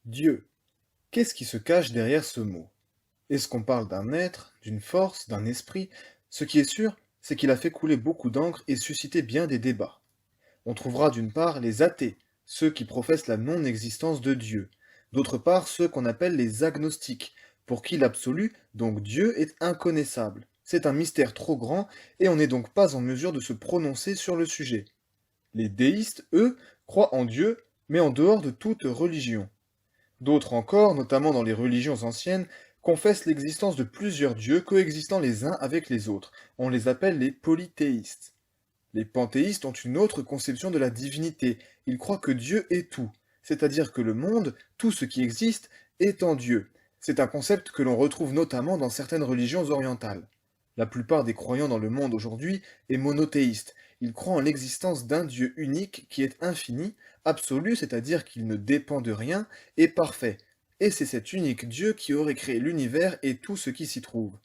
Dieu. Qu'est-ce qui se cache derrière ce mot? Est-ce qu'on parle d'un être, d'une force, d'un esprit? Ce qui est sûr, c'est qu'il a fait couler beaucoup d'encre et suscité bien des débats. On trouvera d'une part les athées, ceux qui professent la non-existence de Dieu. D'autre part, ceux qu'on appelle les agnostiques, pour qui l'absolu, donc Dieu, est inconnaissable. C'est un mystère trop grand et on n'est donc pas en mesure de se prononcer sur le sujet. Les déistes, eux, croient en Dieu, mais en dehors de toute religion. D'autres encore, notamment dans les religions anciennes, confessent l'existence de plusieurs dieux coexistant les uns avec les autres. On les appelle les polythéistes. Les panthéistes ont une autre conception de la divinité. Ils croient que Dieu est tout, c'est-à-dire que le monde, tout ce qui existe, est en Dieu. C'est un concept que l'on retrouve notamment dans certaines religions orientales. La plupart des croyants dans le monde aujourd'hui est monothéiste. Ils croient en l'existence d'un Dieu unique qui est infini, absolu, c'est-à-dire qu'il ne dépend de rien, et parfait. Et c'est cet unique Dieu qui aurait créé l'univers et tout ce qui s'y trouve.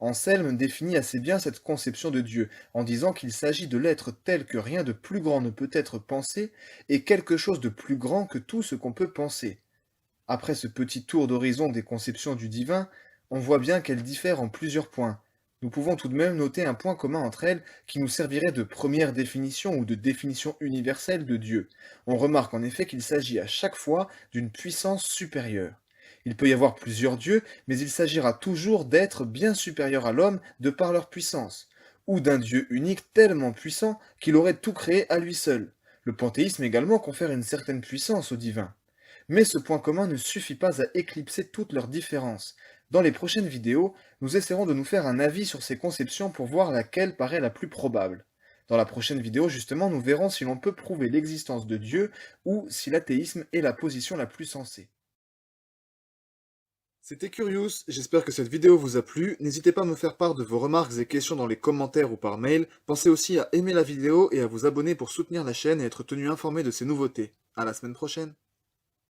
Anselme définit assez bien cette conception de Dieu, en disant qu'il s'agit de l'être tel que rien de plus grand ne peut être pensé, et quelque chose de plus grand que tout ce qu'on peut penser. Après ce petit tour d'horizon des conceptions du divin, on voit bien qu'elles diffèrent en plusieurs points. Nous pouvons tout de même noter un point commun entre elles qui nous servirait de première définition ou de définition universelle de Dieu. On remarque en effet qu'il s'agit à chaque fois d'une puissance supérieure. Il peut y avoir plusieurs dieux, mais il s'agira toujours d'êtres bien supérieurs à l'homme de par leur puissance, ou d'un Dieu unique tellement puissant qu'il aurait tout créé à lui seul. Le panthéisme également confère une certaine puissance au divin. Mais ce point commun ne suffit pas à éclipser toutes leurs différences. Dans les prochaines vidéos, nous essaierons de nous faire un avis sur ces conceptions pour voir laquelle paraît la plus probable. Dans la prochaine vidéo, justement, nous verrons si l'on peut prouver l'existence de Dieu ou si l'athéisme est la position la plus sensée. C'était Curious, j'espère que cette vidéo vous a plu. N'hésitez pas à me faire part de vos remarques et questions dans les commentaires ou par mail. Pensez aussi à aimer la vidéo et à vous abonner pour soutenir la chaîne et être tenu informé de ces nouveautés. À la semaine prochaine.